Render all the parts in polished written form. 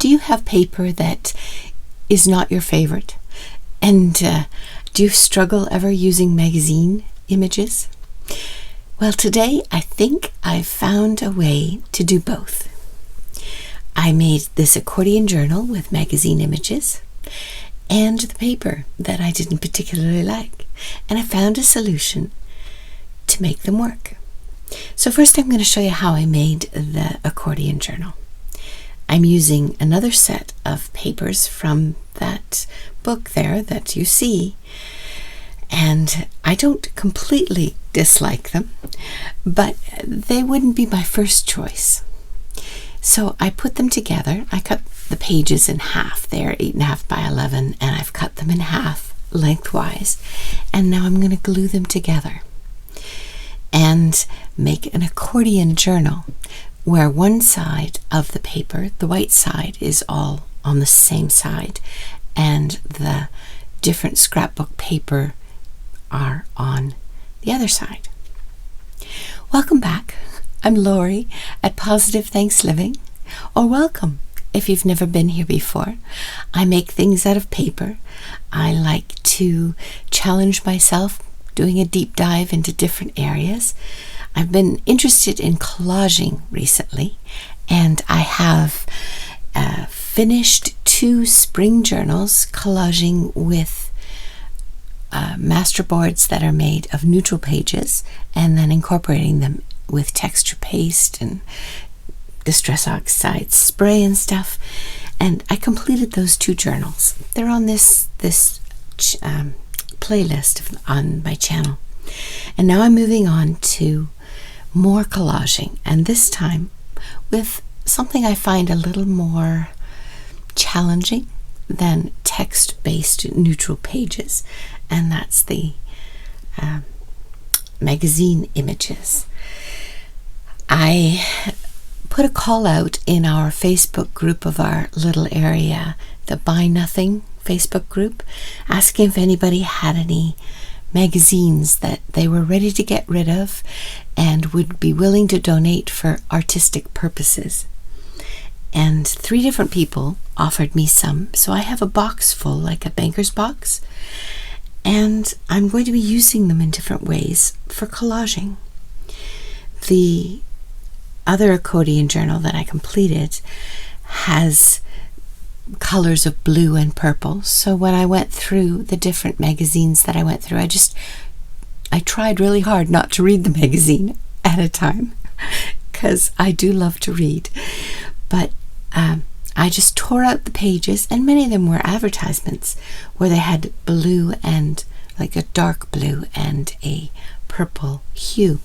Do you have paper that is not your favorite? And do you struggle ever using magazine images? Well, today I think I've found a way to do both. I made this accordion journal with magazine images and the paper that I didn't particularly like, and I found a solution to make them work. So first I'm going to show you how I made the accordion journal. I'm using another set of papers from that book there that you see, and I don't completely dislike them, but they wouldn't be my first choice. So I put them together. I cut the pages in half. They're 8.5 by 11, and I've cut them in half lengthwise, and now I'm going to glue them together and make an accordion journal where one side of the paper, the white side, is all on the same side, and the different scrapbook paper are on the other side. Welcome back. I'm Lori at Positive Thanks Living, or welcome if you've never been here before. I make things out of paper. I like to challenge myself, doing a deep dive into different areas. I've been interested in collaging recently, and I have finished 2 spring journals collaging with masterboards that are made of neutral pages, and then incorporating them with texture paste and distress oxide spray and stuff. And I completed those 2 journals. They're on this playlist on my channel. And now I'm moving on to more collaging, and this time with something I find a little more challenging than text-based neutral pages, and that's the magazine images. I put a call out in our Facebook group of our little area, the Buy Nothing Facebook group, asking if anybody had any magazines that they were ready to get rid of and would be willing to donate for artistic purposes. And 3 different people offered me some, so I have a box full, like a banker's box, and I'm going to be using them in different ways for collaging. The other accordion journal that I completed has colors of blue and purple, so when I went through the different magazines that I went through, I tried really hard not to read the magazine at a time, because I do love to read, but I just tore out the pages, and many of them were advertisements where they had blue and like a dark blue and a purple hue,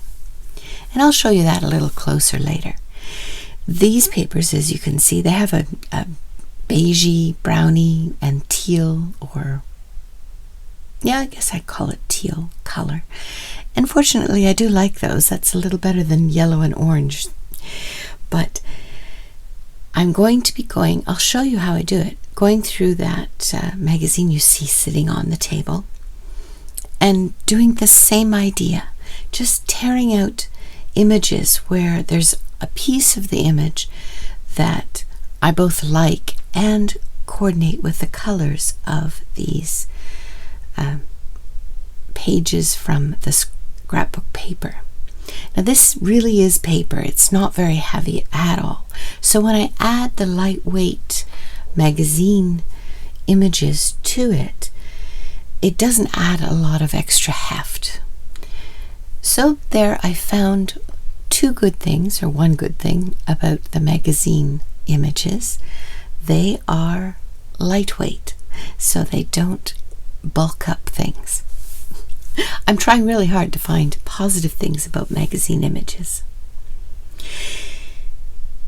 and I'll show you that a little closer later. These papers, as you can see, they have a beigey, browny, and teal, or yeah, I guess I'd call it teal color. And fortunately, I do like those. That's a little better than yellow and orange. But I'm going to be I'll show you how I do it, going through that magazine you see sitting on the table and doing the same idea, just tearing out images where there's a piece of the image that I both like and coordinate with the colors of these pages from the scrapbook paper. Now this really is paper. It's not very heavy at all. So when I add the lightweight magazine images to it, it doesn't add a lot of extra heft. So there I found 2 good things, or one good thing about the magazine images. They are lightweight, so they don't bulk up things. I'm trying really hard to find positive things about magazine images.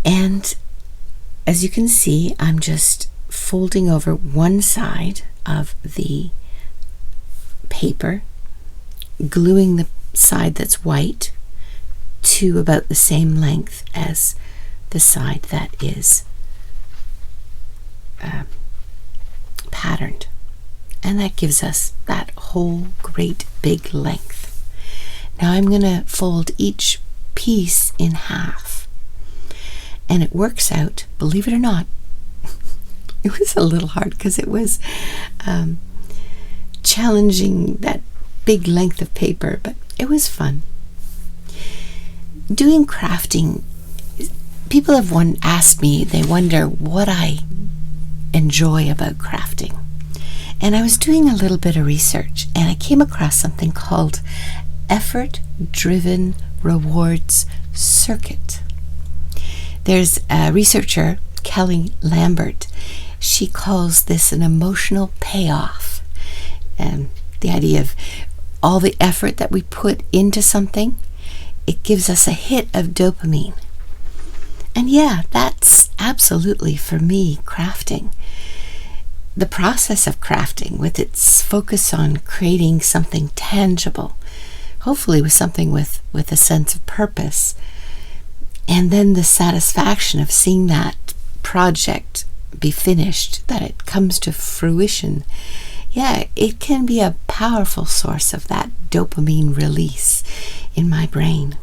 And as you can see, I'm just folding over one side of the paper, gluing the side that's white to about the same length as the side that is patterned, and that gives us that whole great big length. Now I'm going to fold each piece in half, and it works out, believe it or not, It was a little hard because it was challenging that big length of paper, but it was fun. Doing crafting, people have asked me, they wonder what I enjoy about crafting. And I was doing a little bit of research, and I came across something called effort-driven rewards circuit. There's a researcher, Kelly Lambert. She calls this an emotional payoff. And the idea of all the effort that we put into something, it gives us a hit of dopamine. And yeah, that's absolutely, for me, crafting. The process of crafting, with its focus on creating something tangible, hopefully with something with a sense of purpose, and then the satisfaction of seeing that project be finished, that it comes to fruition, yeah, it can be a powerful source of that dopamine release in my brain.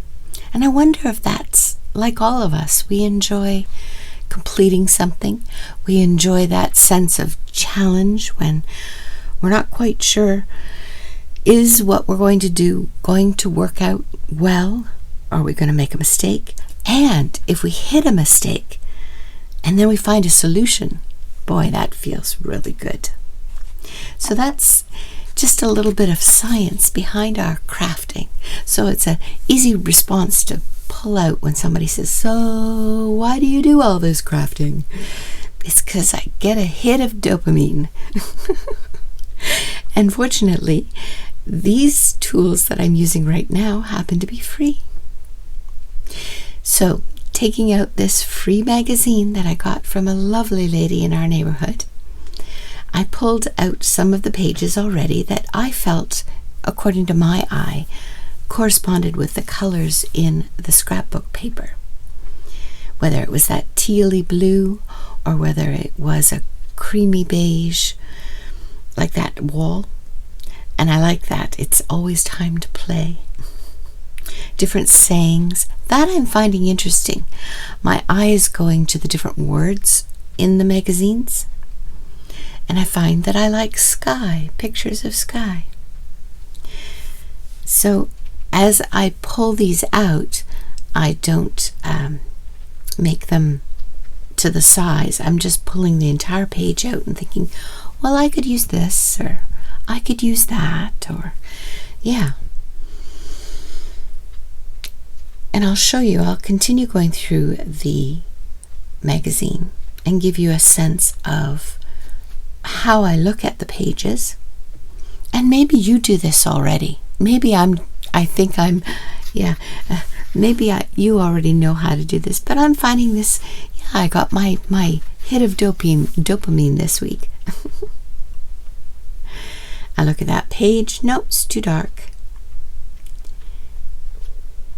And I wonder if that's like all of us. We enjoy completing something. We enjoy that sense of challenge when we're not quite sure, is what we're going to do going to work out well? Are we going to make a mistake? And if we hit a mistake and then we find a solution, boy, that feels really good. So that's just a little bit of science behind our crafting. So it's an easy response to pull out when somebody says, so why do you do all this crafting? It's because I get a hit of dopamine. And fortunately, these tools that I'm using right now happen to be free. So taking out this free magazine that I got from a lovely lady in our neighborhood, I pulled out some of the pages already that I felt, according to my eye, corresponded with the colors in the scrapbook paper. Whether it was that tealy blue or whether it was a creamy beige, like that wall. And I like that. It's always time to play. Different sayings. That I'm finding interesting. My eye is going to the different words in the magazines. And I find that I like sky, pictures of sky. So as I pull these out, I don't make them to the size. I'm just pulling the entire page out and thinking, well, I could use this, or I could use that, or yeah. And I'll show you, I'll continue going through the magazine and give you a sense of how I look at the pages. And maybe you do this already. Maybe you already know how to do this, but I'm finding this, yeah, I got my hit of dopamine this week. I look at that page. Nope, it's too dark.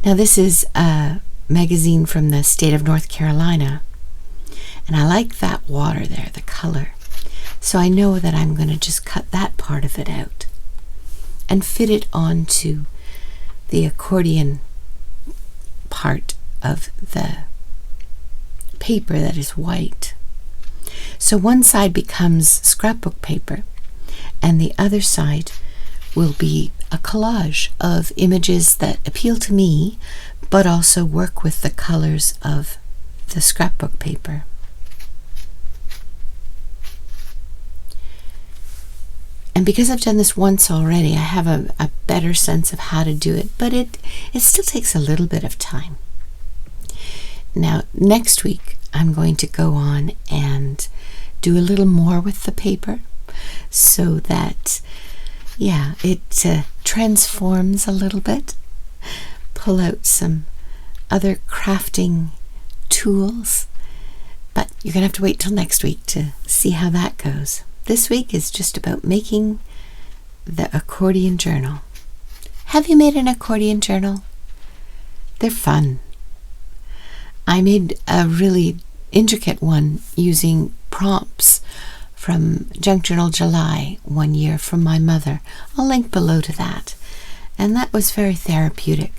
Now this is a magazine from the state of North Carolina, and I like that water there, the color. So I know that I'm going to just cut that part of it out and fit it onto the accordion part of the paper that is white. So one side becomes scrapbook paper and the other side will be a collage of images that appeal to me but also work with the colors of the scrapbook paper. And because I've done this once already, I have a better sense of how to do it, but it still takes a little bit of time. Now, next week, I'm going to go on and do a little more with the paper so that, yeah, it transforms a little bit. Pull out some other crafting tools, but you're going to have to wait till next week to see how that goes. This week is just about making the accordion journal. Have you made an accordion journal? They're fun. I made a really intricate one using prompts from Junk Journal July one year from my mother. I'll link below to that. And that was very therapeutic.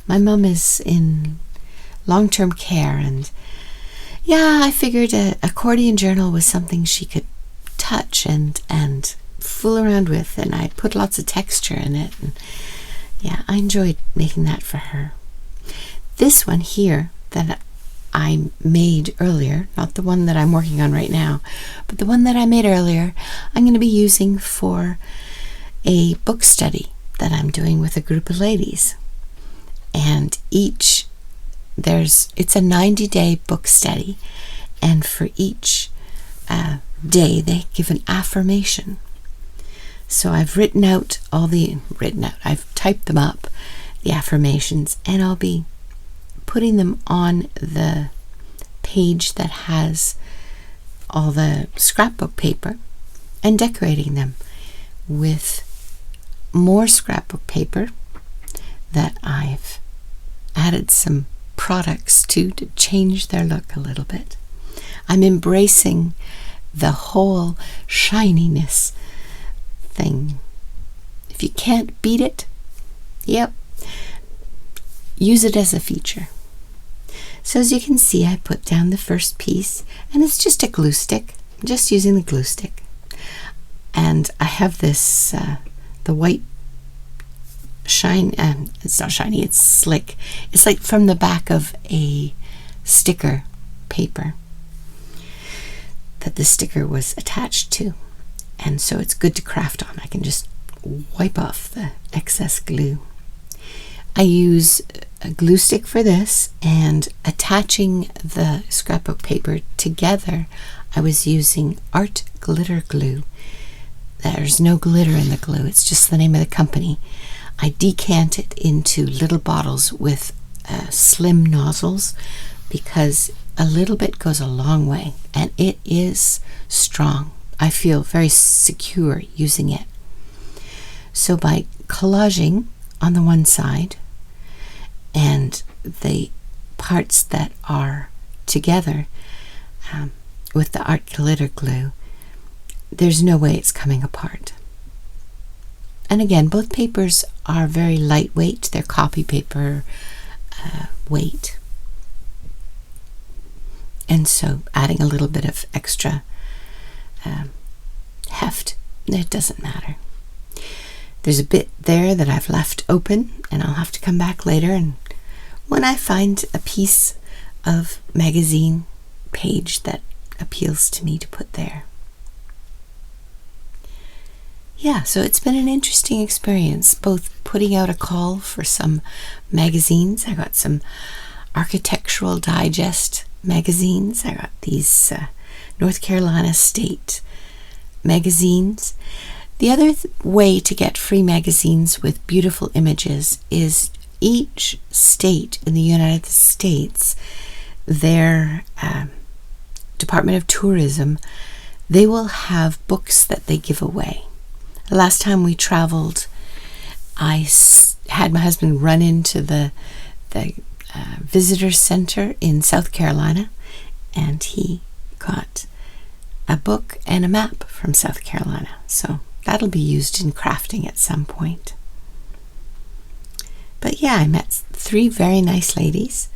My mum is in long-term care, and yeah, I figured a accordion journal was something she could touch and fool around with, and I put lots of texture in it. And yeah, I enjoyed making that for her. This one here that I made earlier, not the one that I'm working on right now, but the one that I made earlier, I'm going to be using for a book study that I'm doing with a group of ladies. And it's a 90-day book study, and for each day they give an affirmation. So I've I've typed them up, the affirmations, and I'll be putting them on the page that has all the scrapbook paper and decorating them with more scrapbook paper that I've added some products to change their look a little bit. I'm embracing the whole shininess thing. If you can't beat it, yep, use it as a feature. So as you can see, I put down the first piece, and it's just a glue stick. I'm just using the glue stick. And I have this, the white shine, it's not shiny, it's slick. It's like from the back of a sticker paper that the sticker was attached to. And so it's good to craft on. I can just wipe off the excess glue. I use a glue stick for this, and attaching the scrapbook paper together, I was using art glitter glue. There's no glitter in the glue, it's just the name of the company. I decant it into little bottles with slim nozzles because a little bit goes a long way, and it is strong. I feel very secure using it. So by collaging on the one side and the parts that are together with the art glitter glue, there's no way it's coming apart. And again, both papers are very lightweight. They're copy paper weight. And so adding a little bit of extra heft, it doesn't matter. There's a bit there that I've left open, and I'll have to come back later, and when I find a piece of magazine page that appeals to me, to put there. Yeah, so it's been an interesting experience, both putting out a call for some magazines. I got some Architectural Digest magazines. I got these North Carolina State magazines. The other way to get free magazines with beautiful images is each state in the United States, their Department of Tourism, they will have books that they give away. The last time we traveled, I had my husband run into the visitor center in South Carolina, and he got a book and a map from South Carolina. So that'll be used in crafting at some point. But yeah, I met 3 very nice ladies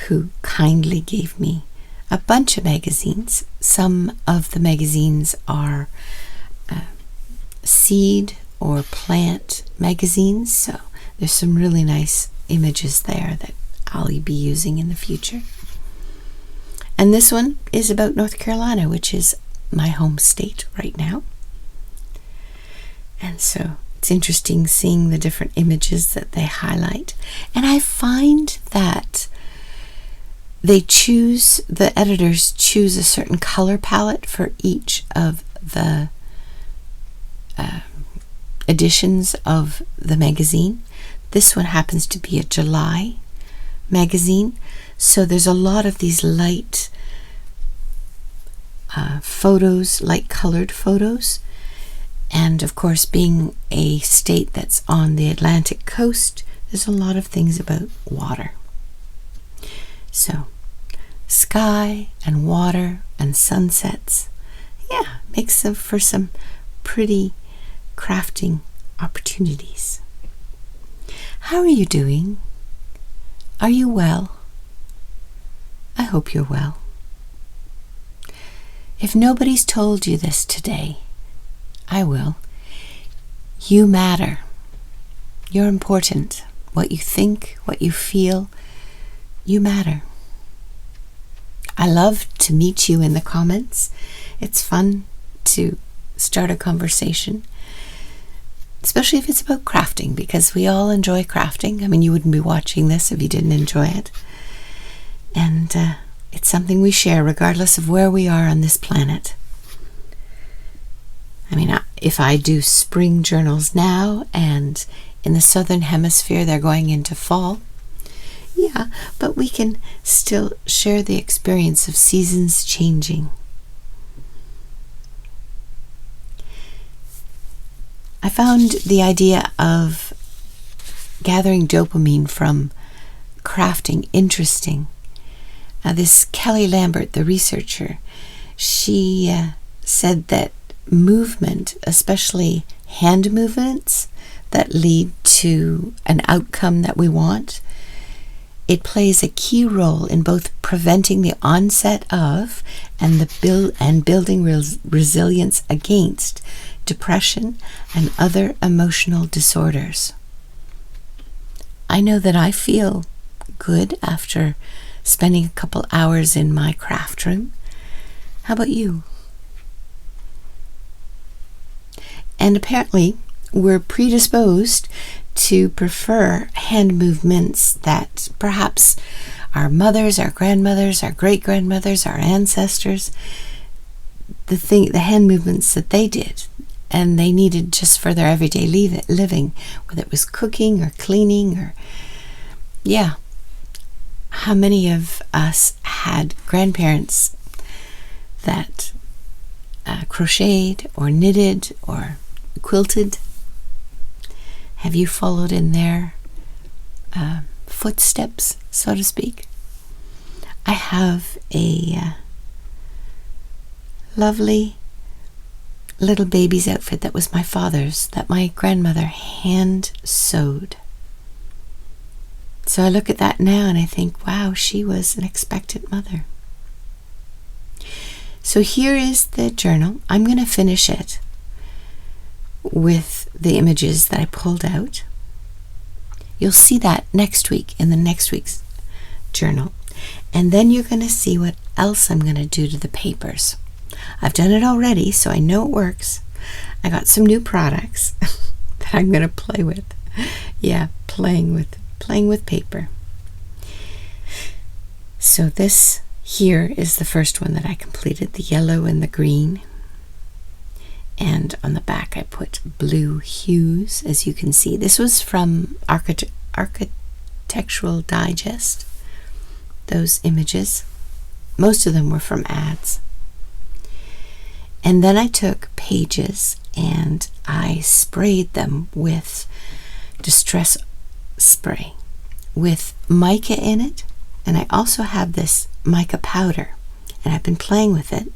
who kindly gave me a bunch of magazines. Some of the magazines are seed or plant magazines, so there's some really nice images there that I'll be using in the future. And this one is about North Carolina, which is my home state right now. And so it's interesting seeing the different images that they highlight. And I find that the editors choose a certain color palette for each of the editions of the magazine. This one happens to be a July magazine, so there's a lot of these light photos, light colored photos. And of course, being a state that's on the Atlantic coast, there's a lot of things about water. So sky and water and sunsets, yeah, makes for some pretty crafting opportunities. How are you doing? Are you well? I hope you're well. If nobody's told you this today, I will. You matter. You're important. What you think, what you feel, you matter. I love to meet you in the comments. It's fun to start a conversation, especially if it's about crafting, because we all enjoy crafting. I mean, you wouldn't be watching this if you didn't enjoy it. And it's something we share regardless of where we are on this planet. I mean, if I do spring journals now, and in the southern hemisphere they're going into fall, yeah, but we can still share the experience of seasons changing. I found the idea of gathering dopamine from crafting interesting. This Kelly Lambert, the researcher, she said that movement, especially hand movements that lead to an outcome that we want, it plays a key role in both preventing the onset of and building resilience against depression and other emotional disorders. I know that I feel good after spending a couple hours in my craft room. How about you? And apparently, we're predisposed to prefer hand movements that perhaps our mothers, our grandmothers, our great-grandmothers, our ancestors, the hand movements that they did and they needed just for their everyday living, whether it was cooking or cleaning or, yeah. How many of us had grandparents that crocheted or knitted or quilted? Have you followed in their footsteps, so to speak? I have a lovely little baby's outfit that was my father's, that my grandmother hand sewed. So I look at that now and I think, wow, she was an expectant mother. So here is the journal. I'm going to finish it with the images that I pulled out. You'll see that next week in the next week's journal. And then you're going to see what else I'm going to do to the papers. I've done it already, so I know it works. I got some new products that I'm going to play with. Yeah, playing with paper. So this here is the first one that I completed, the yellow and the green. And on the back I put blue hues, as you can see. This was from Architectural Digest, those images. Most of them were from ads. And then I took pages and I sprayed them with distress spray with mica in it, and I also have this mica powder, and I've been playing with it.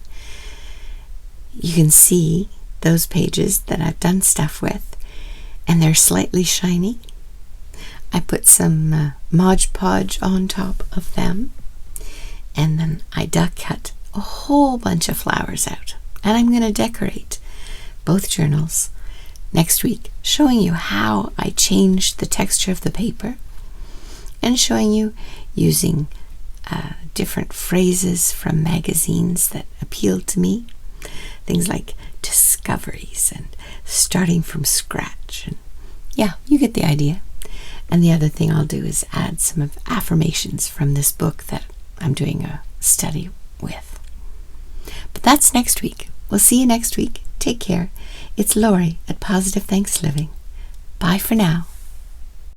You can see those pages that I've done stuff with, and they're slightly shiny. I put some Mod Podge on top of them, and then I duck cut a whole bunch of flowers out, and I'm going to decorate both journals next week, showing you how I changed the texture of the paper and showing you using different phrases from magazines that appealed to me. Things like discoveries and starting from scratch. And yeah, you get the idea. And the other thing I'll do is add some of affirmations from this book that I'm doing a study with. But that's next week. We'll see you next week. Take care. It's Lori at Positive Thanks Living. Bye for now.